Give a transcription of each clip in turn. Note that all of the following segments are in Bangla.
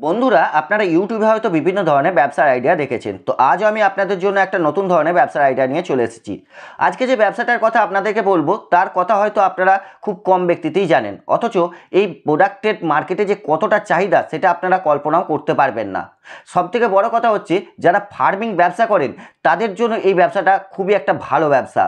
বন্ধুরা, আপনারা ইউটিউবে হয়তো বিভিন্ন ধরনের ব্যবসার আইডিয়া দেখেছেন। তো আজও আমি আপনাদের জন্য একটা নতুন ধরনের ব্যবসার আইডিয়া নিয়ে চলে এসেছি। আজকে যে ব্যবসাটার কথা আপনাদেরকে বলবো তার কথা হয়তো আপনারা খুব কম ব্যক্তিতেই জানেন, অথচ এই প্রোডাক্টের মার্কেটে যে কতটা চাহিদা সেটা আপনারা কল্পনাও করতে পারবেন না। সবথেকে বড় কথা হচ্ছে, যারা ফার্মিং ব্যবসা করেন তাদের জন্য এই ব্যবসাটা খুবই একটা ভালো ব্যবসা।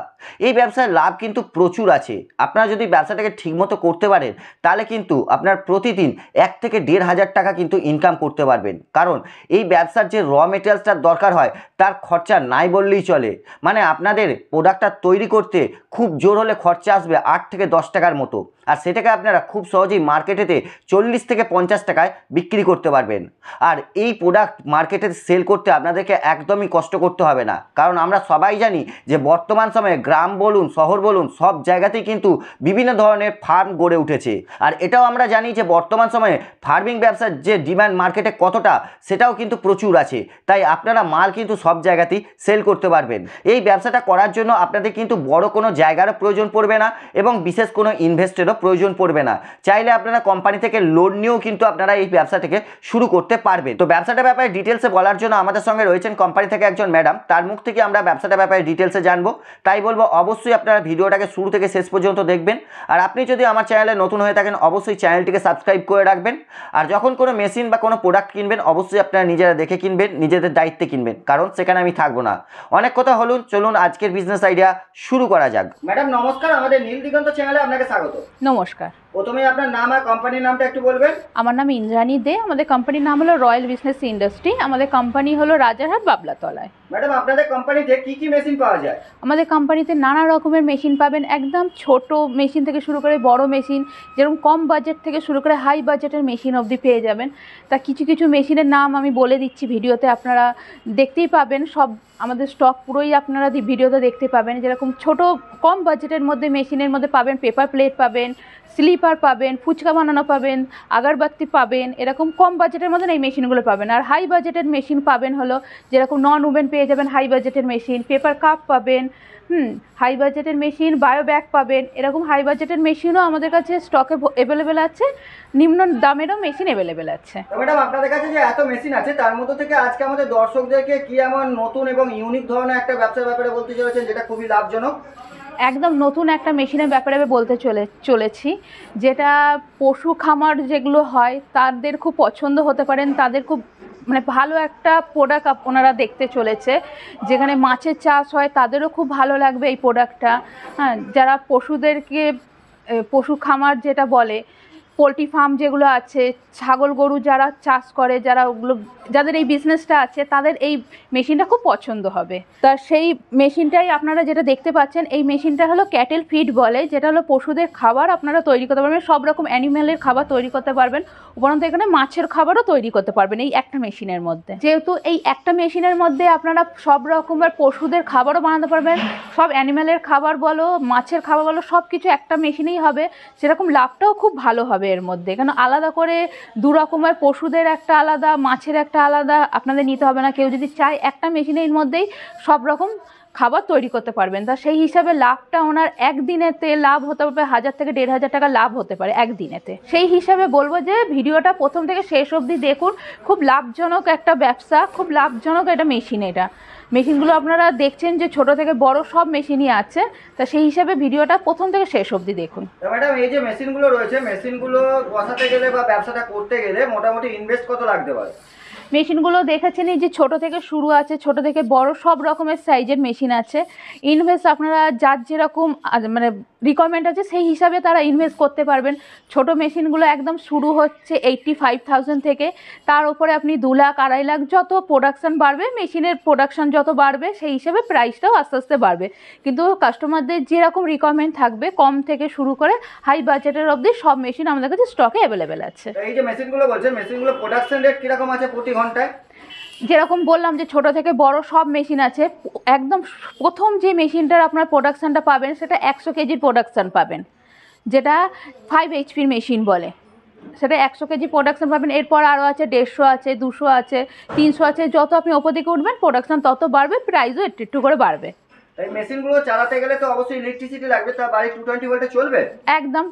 এই ব্যবসার লাভ কিন্তু প্রচুর আছে। আপনারা যদি ব্যবসাটাকে ঠিকমতো করতে পারেন তাহলে কিন্তু আপনার প্রতিদিন 1 থেকে 1,500 টাকা কিন্তু ইনকাম করতে পারবেন। কারণ এই ব্যবসার যে র মেটেরিয়ালসটার দরকার হয় তার খরচা নাই বললেই চলে। মানে আপনাদের প্রোডাক্টটা তৈরি করতে খুব জোর হলে খরচা আসবে 8 থেকে 10 টাকার মতো, আর সেটাকে আপনারা খুব সহজেই মার্কেটেতে 40 থেকে 50 টাকায় বিক্রি করতে পারবেন। আর এই প্রোডাক্ট মার্কেটে সেল করতে আপনাদেরকে একদমই কষ্ট করতে হবে না, কারণ আমরা সবাই জানি যে বর্তমান সময়ে গ্রাম বলুন শহর বলুন সব জায়গাতেই কিন্তু বিভিন্ন ধরনের ফার্ম গড়ে উঠেছে। আর এটাও আমরা জানি যে বর্তমান সময়ে ফার্মিং ব্যবসার যে ডিমান্ড মার্কেটে কতটা সেটাও কিন্তু প্রচুর আছে। তাই আপনারা মাল কিন্তু সব জায়গাতেই সেল করতে পারবেন। এই ব্যবসাটা করার জন্য আপনাদের কিন্তু বড় কোনো জায়গারও প্রয়োজন পড়বে না এবং বিশেষ কোনো ইনভেস্টেরও প্রয়োজন পড়বে না। চাইলে আপনারা কোম্পানি থেকে লোন নিয়েও কিন্তু আপনারা এই ব্যবসাটাকে শুরু করতে পারবেন। তো ব্যবসাটার ব্যাপারে ডিটেলসে বলার জন্য আমাদের সঙ্গে রয়েছেন কোম্পানি থেকে একজন ম্যাডাম। তার মুখ থেকে আমরা ব্যবসাটার ব্যাপারে ডিটেলসে জানবো। তাই বলবো অবশ্যই আপনারা ভিডিওটাকে শুরু থেকে শেষ পর্যন্ত দেখবেন। আর আপনি যদি আমার চ্যানেলে নতুন হয়ে থাকেন অবশ্যই চ্যানেলটিকে সাবস্ক্রাইব করে রাখবেন। আর যখন কোনো মেশিন বা কোনো প্রোডাক্ট কিনবেন অবশ্যই আপনারা নিজেরা দেখে কিনবেন, নিজেদের দায়িত্বে কিনবেন, কারণ সেখানে আমি থাকবো না। অনেক কথা হলুন, চলুন আজকের বিজনেস আইডিয়া শুরু করা যাক। ম্যাডাম নমস্কার, আমাদের নীল দিগন্ত চ্যানেলে আপনাকে স্বাগত। নমস্কার। প্রথমে আপনার নাম আর কোম্পানির নামটা একটু বলবেন। আমার নাম ইন্দ্রাণী দে। আমাদের কোম্পানির নাম হলো রয়্যাল বিজনেস ইন্ডাস্ট্রি। আমাদের কোম্পানি হলো রাজারহাট বাবলাতলায়। ম্যাডাম আপনাদের কোম্পানিতে কি কি মেশিন পাওয়া যায়? আমাদের কোম্পানিতে নানা রকমের মেশিন পাবেন, একদম ছোট মেশিন থেকে শুরু করে বড় মেশিন, যেরকম কম বাজেট থেকে শুরু করে হাই বাজেটের মেশিন অবধি পেয়ে যাবেন। তা কিছু কিছু মেশিনের নাম আমি বলে দিচ্ছি ভিডিওতে, আপনারা দেখতেই পাবেন। সব আমাদের স্টক পুরোই আপনারা ভিডিওতে দেখতে পাবেন। যেরকম ছোট কম বাজেটের মধ্যে মেশিনের মধ্যে পাবেন পেপার প্লেট পাবেন, স্লিপার পাবেন, ফুচকা বানানো পাবেন, আগারবাতি পাবেন। এরকম কম বাজেটের মধ্যে এই মেশিনগুলো পাবেন। আর হাই বাজেটের মেশিন পাবেন হলো যেরকম নন ওভেন পেয়ে যাবেন, হাই বাজেটের মেশিন, পেপার কাপ পাবেন, হাই বাজেটের মেশিন, বায়ো ব্যাগ পাবেন। এরকম হাই বাজেটের মেশিনও আমাদের কাছে স্টকে অ্যাভেলেবেল আছে, নিম্ন দামেরও মেশিন অ্যাভেলেবেল আছে। তো ম্যাডাম আপনাদের কাছে যে এত মেশিন আছে তার মধ্যে থেকে আজকে আমাদের দর্শকদেরকে কি এমন নতুন এবং ইউনিক ধরনের একটা ব্যবসার ব্যাপারে বলতে চলেছেন যেটা খুবই লাভজনক? একদম নতুন একটা মেশিনের ব্যাপারে আমি বলতে চলেছি, যেটা পশু খামার যেগুলো হয় তাদের খুব পছন্দ হতে পারেন। তাদের খুব ভালো একটা প্রোডাক্ট ওনারা দেখতে চলেছে। যেখানে মাছের চাষ হয় তাদেরও খুব ভালো লাগবে এই প্রোডাক্টটা। হ্যাঁ, যারা পশুদেরকে পশু খামার যেটা বলে, পোলট্রি ফার্ম যেগুলো আছে, ছাগল গরু যারা চাষ করে, যারা ওগুলো যাদের এই বিজনেসটা আছে তাদের এই মেশিনটা খুব পছন্দ হবে। তা সেই মেশিনটাই আপনারা যেটা দেখতে পাচ্ছেন, এই মেশিনটা হলো ক্যাটেল ফিড বলে, যেটা হলো পশুদের খাবার আপনারা তৈরি করতে পারবেন। সব রকম অ্যানিম্যালের খাবার তৈরি করতে পারবেন, উপরন্ত এখানে মাছের খাবারও তৈরি করতে পারবেন এই একটা মেশিনের মধ্যে। যেহেতু এই একটা মেশিনের মধ্যে আপনারা সব রকমের পশুদের খাবারও বানাতে পারবেন, সব অ্যানিম্যালের খাবার বলো মাছের খাবার বলো সব কিছু একটা মেশিনেই হবে। সেরকম লাভটাও খুব ভালো হবে এর মধ্যে, কেন আলাদা করে দু রকমের পশুদের একটা আলাদা, মাছের একটা আলাদা আপনাদের নিতে হবে না। কেউ যদি চায় একটা মেশিনের মধ্যেই সব রকম খাবার তৈরি করতে পারবেন। তা সেই হিসাবে লাভটা ওনার একদিনেতে লাভ হতে পারবে 1000 থেকে 1500 টাকা লাভ হতে পারে একদিনেতে। সেই হিসাবে বলবো যে ভিডিওটা প্রথম থেকে শেষ অবধি দেখুন। খুব লাভজনক একটা ব্যবসা, খুব লাভজনক একটা মেশিন। এটা মেশিনগুলো আপনারা দেখছেন যে ছোট থেকে বড় সব মেশিনই আছে। তা সেই হিসাবে ভিডিওটা প্রথম থেকে শেষ অবধি দেখুন। তো ম্যাডাম এই যে মেশিনগুলো রয়েছে, মেশিনগুলো বসাতে গেলে বা ব্যবসাটা করতে গেলে মোটামুটি ইনভেস্ট কত লাগতে পারে? মেশিনগুলো দেখেছেন এই যে ছোট থেকে শুরু আছে, ছোট থেকে বড় সব রকমের সাইজের মেশিন আছে। ইনভেস্ট আপনারা যার যেরকম রিকোয়ারমেন্ট আছে সেই হিসাবে তারা ইনভেস্ট করতে পারবেন। ছোট মেশিনগুলো একদম শুরু হচ্ছে 85,000 থেকে, তার উপরে আপনি 2 লাখ 2.5 লাখ, যত প্রোডাকশান বাড়বে মেশিনের প্রোডাকশান যত বাড়বে সেই হিসাবে প্রাইসটাও আস্তে আস্তে বাড়বে। কিন্তু কাস্টমারদের যেরকম রিকোয়ারমেন্ট থাকবে কম থেকে শুরু করে হাই বাজেটের অবধি সব মেশিন আমাদের কাছে স্টকে অ্যাভেলেবেল আছে। এই যে মেশিনগুলো বলছেন, মেশিনগুলো প্রোডাকশন রেট কিরকম আছে প্রতি ঘন্টায়? যেরকম বললাম যে ছোট থেকে বড় সব মেশিন আছে। একদম প্রথম যে মেশিনটার আপনার প্রোডাকশানটা পাবেন সেটা 100 কেজির প্রোডাকশান পাবেন, যেটা 5 এইচপির মেশিন বলে। সেটা 100 কেজি প্রোডাকশান পাবেন। এরপর আরও আছে 150 আছে, 200 আছে, 300 আছে। যত আপনি ওপর দিকে উঠবেন প্রোডাকশান তত বাড়বে, প্রাইসও একটু করে বাড়বে। এই মেশিনগুলো চালাতে গেলে তো অবশ্যই ইলেকট্রিসিটি লাগবে। তা বাড়ি 220 ভোল্টে চলবে? একদম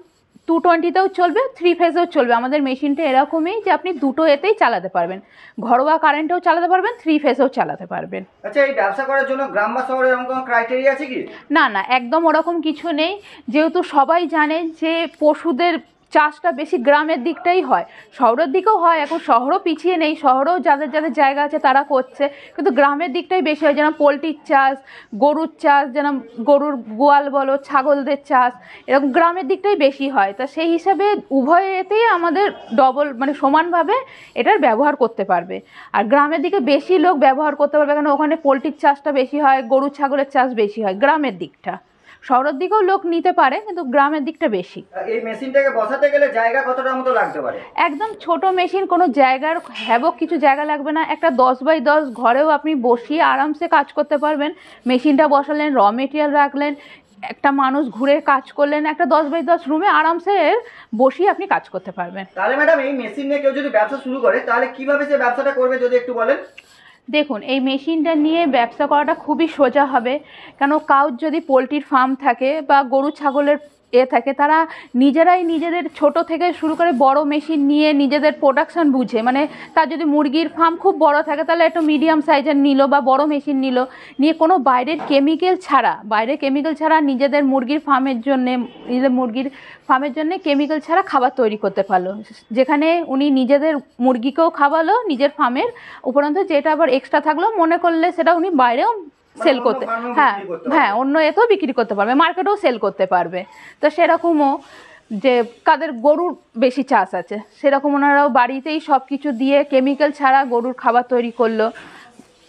220তেও চলবে, 3 ফেজেও চলবে। আমাদের মেশিনটা এরকমই যে আপনি দুটো এতেই চালাতে পারবেন, ঘরোয়া কারেন্টেও চালাতে পারবেন, 3 ফেজেও চালাতে পারবেন। আচ্ছা, এই ব্যবসা করার জন্য গ্রাম বা শহরে এরকম কোনো ক্রাইটেরিয়া আছে কি? না না, একদম ওরকম কিছু নেই। যেহেতু সবাই জানে যে পশুদের চাষটা বেশি গ্রামের দিকটাই হয়, শহরের দিকেও হয়, এখন শহরও পিছিয়ে নেই, শহরেও যাদের যাদের জায়গা আছে তারা করছে, কিন্তু গ্রামের দিকটাই বেশি হয়। যেন পোলট্রির চাষ, গরুর চাষ, যেন গরুর গোয়াল বলো, ছাগলদের চাষ, এরকম গ্রামের দিকটাই বেশি হয়। তা সেই হিসাবে উভয় এতেই আমাদের ডবল মানে সমানভাবে এটার ব্যবহার করতে পারবে। আর গ্রামের দিকে বেশি লোক ব্যবহার করতে পারবে, কারণ ওখানে পোলট্রির চাষটা বেশি হয়, গরু ছাগলের চাষ বেশি হয় গ্রামের দিকটা। শহরের দিকেও লোক নিতে পারে, কিন্তু গ্রামের দিকটা বেশি। এই মেশিনটাকে বসাতে গেলে জায়গা কতটা মতো লাগতে পারে? একদম ছোট মেশিন, কোনো জায়গার হ্যাবক কিছু জায়গা লাগবে না। একটা 10x10 ঘরেও আপনি বসিয়ে আরামসে কাজ করতে পারবেন। মেশিনটা বসালেন, র মেটেরিয়াল রাখলেন, একটা মানুষ ঘুরে কাজ করলেন, একটা 10x10 রুমে আরামসে বসিয়ে আপনি কাজ করতে পারবেন। তাহলে ম্যাডাম, এই মেশিন নিয়ে কেউ যদি ব্যবসা শুরু করে তাহলে কিভাবে সে ব্যবসাটা করবে যদি একটু বলেন? দেখুন, এই মেশিনটা নিয়ে ব্যবসা করাটা খুবই সোজা হবে। কেন, কারোর যদি পোলট্রির ফার্ম থাকে বা গরু ছাগলের থাকে, তারা নিজেরাই নিজেদের ছোট থেকে শুরু করে বড় মেশিন নিয়ে নিজেদের প্রোডাকশান বুঝে, মানে তার যদি মুরগির ফার্ম খুব বড় থাকে তাহলে একটু মিডিয়াম সাইজের নিল বা বড় মেশিন নিয়ে কোনো বাইরের কেমিক্যাল ছাড়া নিজেদের মুরগির ফার্মের জন্য কেমিক্যাল ছাড়া খাবার তৈরি করতে পারলো, যেখানে উনি নিজেদের মুরগিকেও খাওয়ালো, নিজের ফার্মের উপরন্ত যেটা আবার এক্সট্রা থাকলো মনে করলে সেটা উনি বাইরেও সেল করতে, হ্যাঁ অন্য এতেও বিক্রি করতে পারবে, মার্কেটেও সেল করতে পারবে। তো সেরকমও যে কাদের গরুর বেশি চাষ আছে, সেরকম ওনারাও বাড়িতেই সব কিছু দিয়ে কেমিক্যাল ছাড়া গরুর খাবার তৈরি করলো,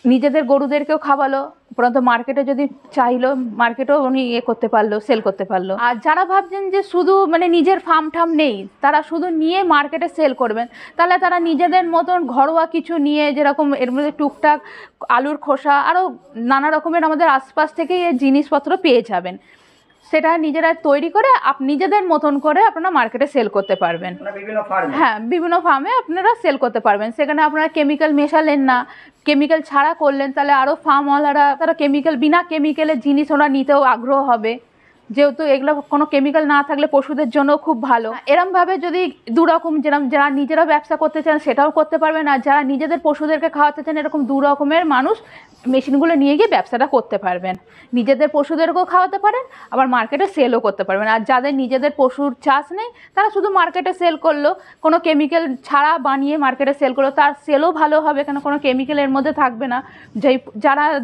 নিজেদের গরুদেরকেও খাওয়ালো, উপরন্ত মার্কেটে যদি চাইলো মার্কেটেও উনি করতে পারলো, সেল করতে পারলো। আর যারা ভাবছেন যে শুধু মানে নিজের ফার্ম নেই, তারা শুধু নিয়ে মার্কেটে সেল করবেন, তাহলে তারা নিজেদের মতন ঘরোয়া কিছু নিয়ে, যেরকম এর মধ্যে টুকটাক আলুর খোসা, আরও নানা রকমের আমাদের আশপাশ থেকেই এই জিনিসপত্র পেয়ে যাবেন, সেটা নিজেরা তৈরি করে নিজেদের মতন করে আপনারা মার্কেটে সেল করতে পারবেন। হ্যাঁ, বিভিন্ন ফার্মে আপনারা সেল করতে পারবেন। সেখানে আপনারা কেমিক্যাল মেশালেন না, কেমিক্যাল ছাড়া করলেন, তাহলে আরও ফার্মওয়ালারা তারা বিনা কেমিক্যালের জিনিস ওরা নিতেও আগ্রহ হবে, যেহেতু এগুলো কোনো কেমিক্যাল না থাকলে পশুদের জন্য খুব ভালো। এরমভাবে যদি দুরকম, যেরকম যারা নিজেরা ব্যবসা করতে চান সেটাও করতে পারবেন, আর যারা নিজেদের পশুদেরকে খাওয়াতে চান, এরকম দু রকমের মানুষ মেশিনগুলো নিয়ে গিয়ে ব্যবসাটা করতে পারবেন। নিজেদের পশুদেরকেও খাওয়াতে পারেন, আবার মার্কেটে সেলও করতে পারবেন। আর যাদের নিজেদের পশুর চাষ নেই, তারা শুধু মার্কেটে সেল করলো, কোনো কেমিক্যাল ছাড়া বানিয়ে মার্কেটে সেল করলো, তার সেলও ভালো হবে, কেন কোনো কেমিক্যাল এর মধ্যে থাকবে না।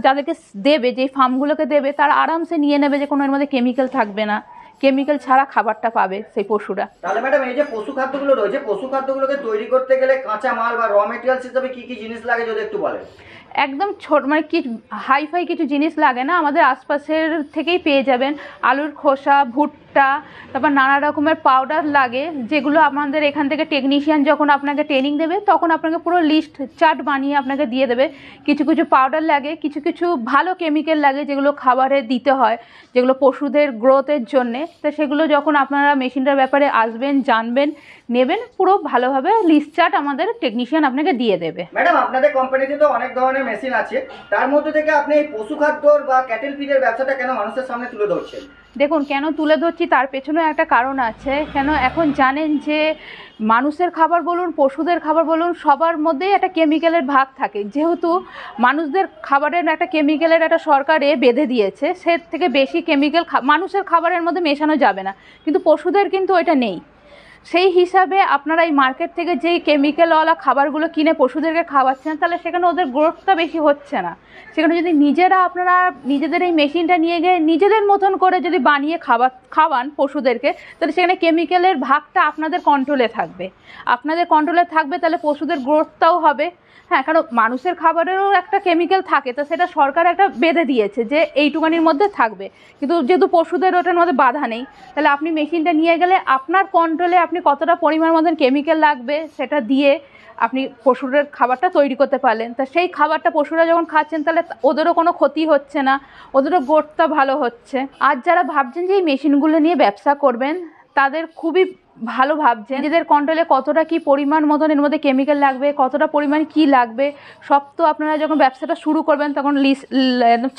যাদেরকে দেবে, যেই ফার্মগুলোকে দেবে, তারা আরামসে নিয়ে নেবে যে কোনো এর মধ্যে কেমিক্যাল থাকবে না, কেমিক্যাল ছাড়া খাবারটা পাবে সেই পশুরা। তাহলে ম্যাডাম, এই যে পশু খাদ্যগুলো রয়েছে, পশু খাদ্যগুলোকে তৈরি করতে গেলে কাঁচা মাল বা র মেটেরিয়ালস হিসেবে কি কি জিনিস লাগে যদি একটু বলেন? একদম ছোট মানে কি হাইফাই কিছু জিনিস লাগে না, আমাদের আশপাশের থেকেই পেয়ে যাবেন। আলুর খোসা, ভুট্টা, তারপর নানা রকমের পাউডার লাগে, যেগুলো আমাদের এখান থেকে টেকনিশিয়ান যখন আপনাকে ট্রেনিং দেবে তখন আপনাকে পুরো লিস্ট চার্ট বানিয়ে আপনাকে দিয়ে দেবে। কিছু কিছু পাউডার লাগে, কিছু কিছু ভালো কেমিক্যাল লাগে যেগুলো খাবারে দিতে হয়, যেগুলো পশুদের গ্রোথের জন্যে। তো সেগুলো যখন আপনারা মেশিনটার ব্যাপারে আসবেন, জানবেন, নেবেন, পুরো ভালোভাবে লিস্ট চার্ট আমাদের টেকনিশিয়ান আপনাকে দিয়ে দেবে। ম্যাডাম, আপনাদের কোম্পানিতে তো অনেক ধরনের মেশিন আছে, তার মধ্যে থেকে আপনি এই পশু খাদ্যর বা ক্যাটেল ফিডের ব্যবসাটা কেন মানুষের সামনে তুলে ধরছেন? দেখুন, কেন তুলে ধরছি তার পেছনেও একটা কারণ আছে। কেন, এখন জানেন যে মানুষের খাবার বলুন, পশুদের খাবার বলুন, সবার মধ্যেই একটা কেমিক্যালের ভাগ থাকে। যেহেতু মানুষদের খাবারের একটা কেমিক্যালের একটা সরকারে বেঁধে দিয়েছে, সে থেকে বেশি কেমিক্যাল মানুষের খাবারের মধ্যে মেশানো যাবে না, কিন্তু পশুদের কিন্তু ওইটা নেই। সেই হিসাবে আপনারা এই মার্কেট থেকে যেই কেমিক্যালওয়ালা খাবারগুলো কিনে পশুদেরকে খাওয়াচ্ছেন, তাহলে সেখানে ওদের গ্রোথটা বেশি হচ্ছে না। সেখানে যদি আপনারা নিজেদের এই মেশিনটা নিয়ে গিয়ে নিজেদের মতন করে যদি বানিয়ে খাওয়ান পশুদেরকে, তাহলে সেখানে কেমিক্যালের ভাগটা আপনাদের কন্ট্রোলে থাকবে, তাহলে পশুদের গ্রোথটাও হবে। হ্যাঁ, কারণ মানুষের খাবারেরও একটা কেমিক্যাল থাকে, তো সেটা সরকার একটা বেঁধে দিয়েছে যে এইটুকানির মধ্যে থাকবে, কিন্তু যেহেতু পশুদের ওটার মধ্যে বাধা নেই, তাহলে আপনি মেশিনটা নিয়ে গেলে আপনার কন্ট্রোলে আপনি কতটা পরিমাণ মতন কেমিক্যাল লাগবে সেটা দিয়ে আপনি পশুদের খাবারটা তৈরি করতে পারলেন। তা সেই খাবারটা পশুরা যখন খাচ্ছেন, তাহলে ওদেরও কোনো ক্ষতি হচ্ছে না, ওদেরও গ্রোথটা ভালো হচ্ছে। আর যারা ভাবছেন যে এই মেশিনগুলো নিয়ে ব্যবসা করবেন, তাদের খুবই ভালো ভাবছেন নিজেদের কন্ট্রোলে কতটা কি পরিমাণ মতন এর মধ্যে কেমিক্যাল লাগবে, কতটা পরিমাণ কি লাগবে সব তো আপনারা যখন ব্যবসাটা শুরু করবেন তখন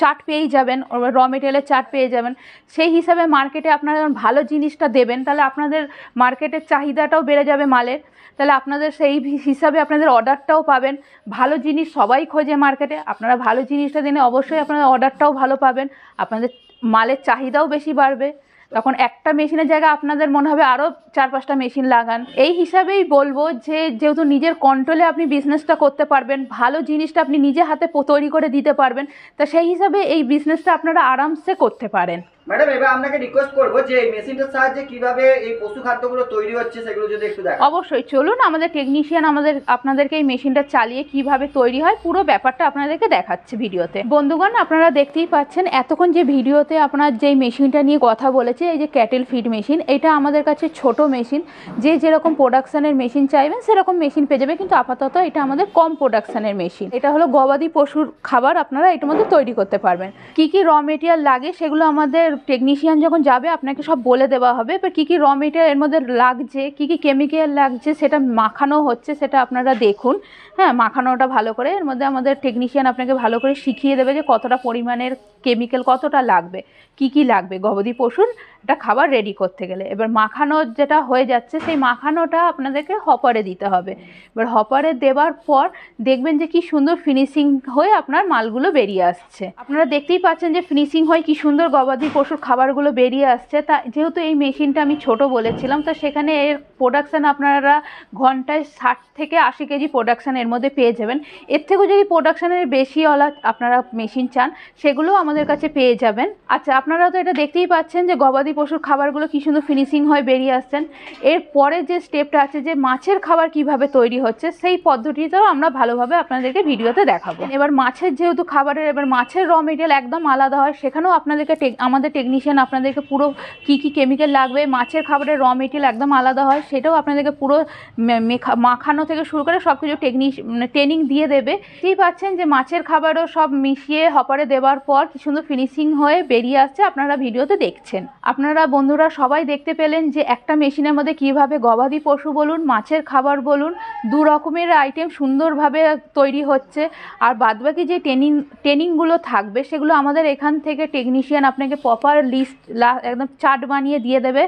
চার্ট পেয়েই যাবেন, র মেটেরিয়ালের চার্ট পেয়ে যাবেন। সেই হিসাবে মার্কেটে আপনারা যখন ভালো জিনিসটা দেবেন তাহলে আপনাদের মার্কেটের চাহিদাটাও বেড়ে যাবে মালের, তাহলে আপনাদের সেই হিসাবে আপনাদের অর্ডারটাও পাবেন। ভালো জিনিস সবাই খোঁজে মার্কেটে, আপনারা ভালো জিনিসটা দিলে অবশ্যই আপনারা অর্ডারটাও ভালো পাবেন, আপনাদের মালের চাহিদাও বেশি বাড়বে। তখন একটা মেশিনের জায়গায় আপনাদের মনে হবে আরও 4-5টা মেশিন লাগান। এই হিসাবেই বলবো যে যেহেতু নিজের কন্ট্রোলে আপনি বিজনেসটা করতে পারবেন, ভালো জিনিসটা আপনি নিজে হাতে তৈরি করে দিতে পারবেন, তা সেই হিসাবে এই বিজনেসটা আপনারা আরামসে করতে পারেন। ম্যাডাম এবার আপনাকে রিকোয়েস্ট করবো যে এই মেশিনটার সাহায্যে কিভাবে এই পশু খাদ্যগুলো তৈরি হচ্ছে সেগুলো যদি একটু দেখান। অবশ্যই চলুন, আমাদের টেকনিশিয়ান আপনাদেরকে এই মেশিনটা চালিয়ে কিভাবে তৈরি হয় পুরো ব্যাপারটা আপনাদেরকে দেখাচ্ছে ভিডিওতে। বন্ধুগণ, আপনারা দেখতেই পাচ্ছেন এতক্ষণ যে ভিডিওতে আপনার যেই মেশিনটা নিয়ে কথা বলেছে, এই যে ক্যাটেল ফিড মেশিন, এটা আমাদের কাছে ছোট মেশিন, যে যেরকম প্রোডাকশানের মেশিন চাইবেন সেরকম মেশিন পেয়ে যাবে, কিন্তু আপাতত এটা আমাদের কম প্রোডাকশানের মেশিন। এটা হলো গবাদি পশুর খাবার আপনারা এটার মধ্যে তৈরি করতে পারবেন। কি কি র মেটেরিয়াল লাগে সেগুলো আমাদের টেকনিশিয়ান যখন যাবে আপনাকে সব বলে দেওয়া হবে। এবার কী কী র মেটেরিয়াল এর মধ্যে লাগছে, কী কী কেমিক্যাল লাগছে সেটা মাখানো হচ্ছে, সেটা আপনারা দেখুন। হ্যাঁ, মাখানোটা ভালো করে এর মধ্যে আমাদের টেকনিশিয়ান আপনাকে ভালো করে শিখিয়ে দেবে যে কতটা পরিমাণের কেমিক্যাল কতটা লাগবে, কি কি লাগবে গবাদি পশুর একটা খাবার রেডি করতে গেলে। এবার মাখানো যেটা হয়ে যাচ্ছে সেই মাখানোটা আপনাদেরকে হপারে দিতে হবে। এবার হপারে দেওয়ার পর দেখবেন যে কি সুন্দর ফিনিশিং হয়ে আপনার মালগুলো বেরিয়ে আসছে। আপনারা দেখতেই পাচ্ছেন যে ফিনিশিং হয়ে কি সুন্দর গবাদি পশুর খাবারগুলো বেরিয়ে আসছে। তা যেহেতু এই মেশিনটা আমি ছোট বলেছিলাম, তো সেখানে এর প্রোডাকশান আপনারা ঘন্টায় 60 থেকে 80 কেজি প্রোডাকশান এর মধ্যে পেয়ে যাবেন। এর থেকেও যদি প্রোডাকশানের বেশিওয়ালা আপনারা মেশিন চান সেগুলোও আমাদের কাছে পেয়ে যাবেন। আচ্ছা, আপনারা তো এটা দেখতেই পাচ্ছেন যে গবাদি পশুর খাবারগুলো কি সুন্দর ফিনিশিং হয়ে বেরিয়ে আসছেন। এরপরে যে স্টেপটা আছে যে মাছের খাবার কিভাবে তৈরি হচ্ছে সেই পদ্ধতিটাও আমরা ভালোভাবে আপনাদেরকে ভিডিওতে দেখাবো। এবার মাছের যেহেতু খাবারের এবার মাছের র মেটেরিয়াল একদম আলাদা হয়, সেখানেও আপনাদেরকে আমাদের টেকনিশিয়ান আপনাদেরকে পুরো কি কি কেমিক্যাল লাগবে, মাছের খাবারের র মেটেরিয়াল একদম আলাদা হয়, সেটাও আপনাদেরকে পুরো মাখানো থেকে শুরু করে সব কিছু ট্রেনিং দিয়ে দেবে। বুঝতেই পাচ্ছেন যে মাছের খাবারও সব মিশিয়ে হপারে দেওয়ার পর কি সুন্দর ফিনিশিং হয়ে বেরিয়ে আসছে, আপনারা ভিডিওতে দেখছেন। আপনারা বন্ধুরা সবাই দেখতে পেলেন যে একটা মেশিনের মধ্যে কিভাবে গবাদি পশু বলুন, মাছের খাবার বলুন, দু রকমের আইটেম সুন্দরভাবে তৈরি হচ্ছে। আর বাদবাকি যে ট্রেনিংগুলো থাকবে সেগুলো আমাদের এখান থেকে টেকনিশিয়ান আপনাকে প্রপার লিস্ট একদম চার্ট বানিয়ে দিয়ে দেবে।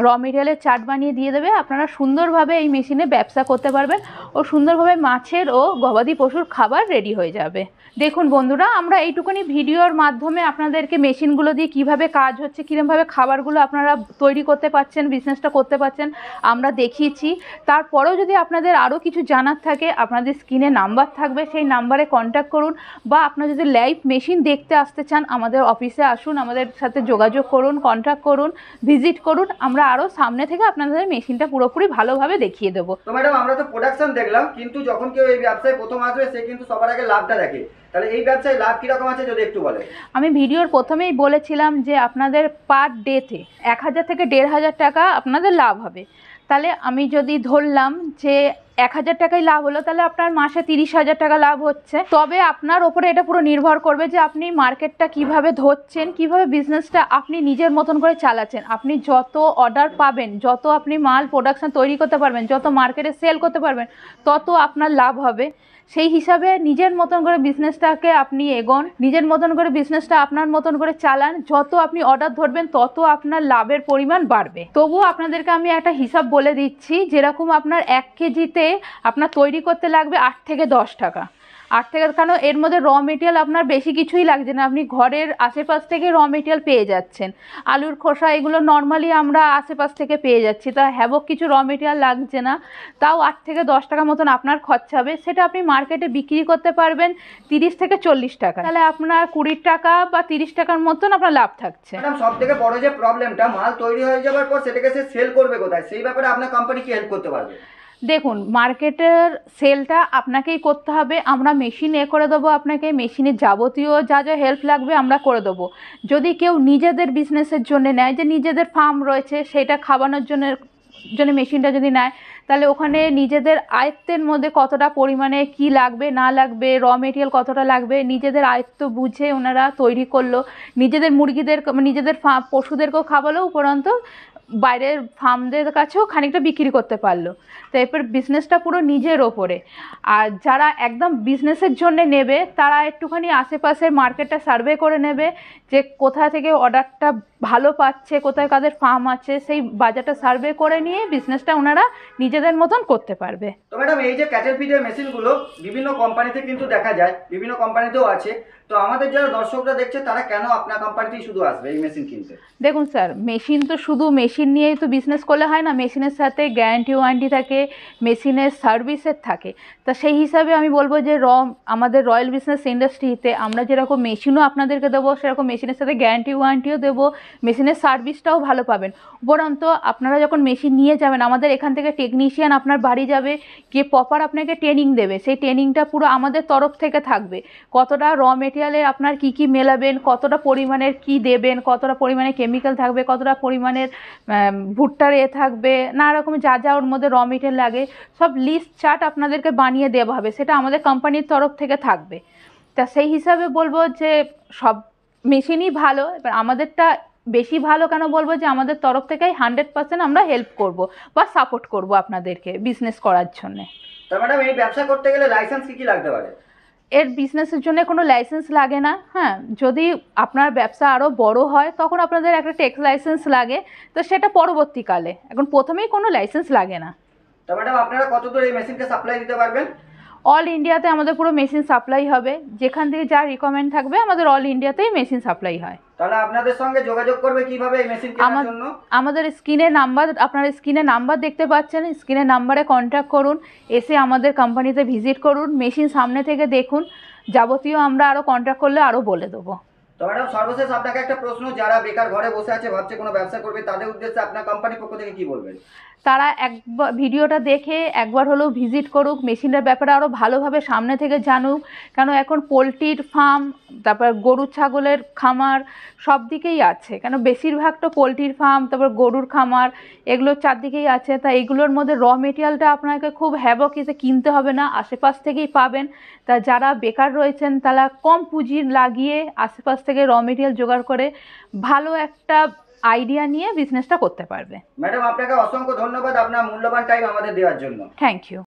র মেটেরিয়ালের চার্ট বানিয়ে দিয়ে দেবে, আপনারা সুন্দরভাবে এই মেশিনে ব্যবসা করতে পারবেন ও সুন্দরভাবে মাছের ও গবাদি পশুর খাবার রেডি হয়ে যাবে। দেখুন বন্ধুরা, আমরা এইটুকুনি ভিডিওর মাধ্যমে আপনাদেরকে মেশিনগুলো দিয়ে কিভাবে কাজ হচ্ছে, কীরকমভাবে খাবারগুলো আপনারা তৈরি করতে পারছেন, বিজনেসটা করতে পারছেন আমরা দেখিয়েছি। তারপরেও যদি আপনাদের আরও কিছু জানার থাকে আপনাদের স্ক্রিনে নাম্বার থাকবে, সেই নাম্বারে কন্ট্যাক্ট করুন, বা আপনারা যদি লাইভ মেশিন দেখতে আসতে চান আমাদের অফিসে আসুন, আমাদের সাথে যোগাযোগ করুন, কন্ট্যাক্ট করুন, ভিজিট করুন, আমরা আরও সামনে থেকে আপনাদের মেশিনটা পুরোপুরি ভালোভাবে দেখিয়ে দেবো। তো ম্যাডাম আমরা তো প্রোডাকশন দেখলাম, কিন্তু যখন কেউ এই ব্যবসায় প্রথম আসবে সে কিন্তু সবার আগে লাভটা দেখে, তাহলে এই ব্যবসায় লাভ কীরকম আছে যদি একটু বলেন। আমি ভিডিওর প্রথমেই বলেছিলাম যে আপনাদের পার ডেতে 1000 থেকে 1500 টাকা আপনাদের লাভ হবে। তাহলে আমি যদি ধরলাম যে 1000 টাকাই লাভ হলো, তাহলে আপনার মাসে 30,000 টাকা লাভ হচ্ছে। তবে আপনার ওপরে এটা পুরো নির্ভর করবে যে আপনি মার্কেটটা কিভাবে ধরছেন, কিভাবে বিজনেসটা আপনি নিজের মতন করে চালাচ্ছেন। আপনি যত অর্ডার পাবেন, যত আপনি মাল প্রোডাকশন তৈরি করতে পারবেন, যত মার্কেটে সেল করতে পারবেন, তত আপনার লাভ হবে। সেই হিসাবে নিজের মতন করে বিজনেসটাকে আপনি এগোন, নিজের মতন করে বিজনেসটা আপনার মতন করে চালান। যত আপনি অর্ডার ধরবেন তত আপনার লাভের পরিমাণ বাড়বে। তবুও আপনাদেরকে আমি একটা হিসাব বলে দিচ্ছি, যেরকম আপনার 1 কেজিতে আপনার তৈরি করতে লাগবে 8 থেকে 10 টাকা। 8 থেকে, কারণ এর মধ্যে র মেটেরিয়াল আপনার বেশি কিছুই লাগছে না, আপনি ঘরের আশেপাশ থেকে র মেটেরিয়াল পেয়ে যাচ্ছেন। আলুর খোসা এগুলো নর্মালি আমরা আশেপাশ থেকে পেয়ে যাচ্ছি, তা হ্যাবক কিছু র মেটেরিয়াল লাগছে না। তাও 8 থেকে 10 টাকা মতন আপনার খরচা হবে, সেটা আপনি মার্কেটে বিক্রি করতে পারবেন 30 থেকে 40 টাকা। তাহলে আপনার 20 টাকা বা 30 টাকার মতন আপনার লাভ থাকছে। ম্যাডাম সব থেকে বড় যে প্রবলেমটা, মাল তৈরি হয়ে যাওয়ার পর সেটাকে সে সেল করবে কোথায়, সেই ব্যাপারে আপনার কোম্পানি কি হেল্প করতে পারবে? দেখুন, মার্কেটের সেলটা আপনাকেই করতে হবে। আমরা মেশিন করে দেবো আপনাকে, মেশিনের যাবতীয় যা যা হেল্প লাগবে আমরা করে দেবো। যদি কেউ নিজেদের বিজনেসের জন্য নেয়, যে নিজেদের ফার্ম রয়েছে সেটা খাওয়ানোর জন্য মেশিনটা যদি নেয়, তাহলে ওখানে নিজেদের আয়ত্তের মধ্যে কতটা পরিমাণে কি লাগবে না লাগবে, র মেটেরিয়াল কতটা লাগবে, নিজেদের আয়ত্ত বুঝে ওনারা তৈরি করলো, নিজেদের মুরগিদের নিজেদের পশুদেরকেও খাওয়ালো, উপরন্ত বাইরের ফার্মদের কাছেও খানিকটা বিক্রি করতে পারলো। তো এরপর বিজনেসটা পুরো নিজের ওপরে। আর যারা একদম বিজনেসের জন্য নেবে তারা একটুখানি আশেপাশের মার্কেটটা সার্ভে করে নেবে, যে কোথা থেকে অর্ডারটা ভালো পাচ্ছে, কোথায় কাদের ফার্ম আছে, সেই বাজারটা সার্ভে করে নিয়ে বিজনেসটা ওনারা নিজেদের মতন করতে পারবে। তো ম্যাডাম, এই যে ক্যাটেল ফিডের মেশিনগুলো বিভিন্ন কোম্পানিতে কিন্তু দেখা যায়, বিভিন্ন কোম্পানিতেও আছে, তো আমাদের যারা দর্শকরা দেখছে তারা কেন আপনার কোম্পানিতেই শুধু আসবে এই মেশিন কিনতে? দেখুন স্যার, মেশিন তো শুধু মেশিন নিয়েই তো বিজনেস করলে হয় না, মেশিনের সাথে গ্যারান্টি ওয়ারেন্টি থাকে, মেশিনের সার্ভিসের থাকে। তা সেই হিসাবে আমি বলবো যে আমাদের রয়্যাল বিজনেস ইন্ডাস্ট্রিতে আমরা যেরকম মেশিনও আপনাদেরকে দেবো, সেরকম মেশিনের সাথে গ্যারান্টি ওয়ারেন্টিও দেবো, মেশিনের সার্ভিসটাও ভালো পাবেন। উপরন্ত আপনারা যখন মেশিন নিয়ে যাবেন, আমাদের এখান থেকে টেকনিশিয়ান আপনার বাড়ি যাবে, গিয়ে প্রপার আপনাকে ট্রেনিং দেবে। সেই ট্রেনিংটা পুরো আমাদের তরফ থেকে থাকবে, কতটা র মেটেরিয়ালের আপনার কি কি মেলাবেন, কতটা পরিমাণের কি দেবেন, কতটা পরিমাণে কেমিক্যাল থাকবে, কতটা পরিমাণের ভুট্টার থাকবে, নানা রকম যা যা ওর মধ্যে র মেটেরিয়াল লাগে সব লিস্ট চার্ট আপনাদেরকে বানিয়ে দেওয়া হবে, সেটা আমাদের কোম্পানির তরফ থেকে থাকবে। তা সেই হিসাবে বলবো যে সব মেশিনই ভালো, এবার আমাদেরটা বেশি ভালো কেন বলবো, যে আমাদের তরফ থেকেই 100% আমরা হেল্প করব বা সাপোর্ট করব আপনাদেরকে বিজনেস করার জন্যে। তা ম্যাডাম, এই ব্যবসা করতে গেলে লাইসেন্স কি কি লাগতে পারে? এর বিজনেসের জন্য কোনো লাইসেন্স লাগে না। হ্যাঁ, যদি আপনার ব্যবসা আরও বড় হয় তখন আপনাদের একটা টেক্স লাইসেন্স লাগে, তো সেটা পরবর্তীকালে, এখন প্রথমেই কোনো লাইসেন্স লাগে না। তা ম্যাডাম, আপনারা কতদূর এই মেশিনকে সাপ্লাই দিতে পারবেন? অল ইন্ডিয়াতে আমাদের পুরো মেশিন সাপ্লাই হবে, যেখান থেকে যা রিকোয়ারমেন্ট থাকবে আমাদের অল ইন্ডিয়াতেই মেশিন সাপ্লাই হয়। তাহলে আপনাদের সঙ্গে যোগাযোগ করবে কিভাবে এই মেশিন কেনার জন্য? আমাদের স্ক্রিনে নাম্বার, আপনারা স্ক্রিনে নাম্বার দেখতে পাচ্ছেন, স্ক্রিনের নাম্বারে কন্ট্যাক্ট করুন, এসে আমাদের কোম্পানিতে ভিজিট করুন, মেশিন সামনে থেকে দেখুন, যাবতীয় আমরা আরও কন্ট্যাক্ট করলে আরও বলে দেবো। তো ম্যাডাম, সর্বশেষ আপনাকে একটা প্রশ্ন, যারা বেকার ঘরে বসে আছে, ভাবছে কোনো ব্যবসা করবে, তাদের উদ্দেশ্যে আপনার কোম্পানির পক্ষ থেকে কি বলবেন? তারা একবার ভিডিওটা দেখে একবার হলেও ভিজিট করুক, মেশিনের ব্যাপারে আরও ভালোভাবে সামনে থেকে জানুক। কেন এখন পোলট্রির ফার্ম, তারপর গরু ছাগলের খামার সব দিকেই আছে, কেন বেশিরভাগ তো পোলট্রির ফার্ম, তারপর গরুর খামার, এগুলো চারদিকেই আছে। তা এইগুলোর মধ্যে র মেটেরিয়ালটা আপনাকে খুব হ্যাবকিতে কিনতে হবে না, আশেপাশ থেকেই পাবেন। তা যারা বেকার রয়েছেন তারা কম পুঁজি লাগিয়ে আশেপাশ থেকে র মেটেরিয়াল জোগাড় করে ভালো একটা আইডিয়া নিয়ে বিজনেসটা করতে পারবে। ম্যাডাম, আপনাকে অসংখ্য ধন্যবাদ আপনার মূল্যবান টাইম আমাদের দেওয়ার জন্য। Thank you.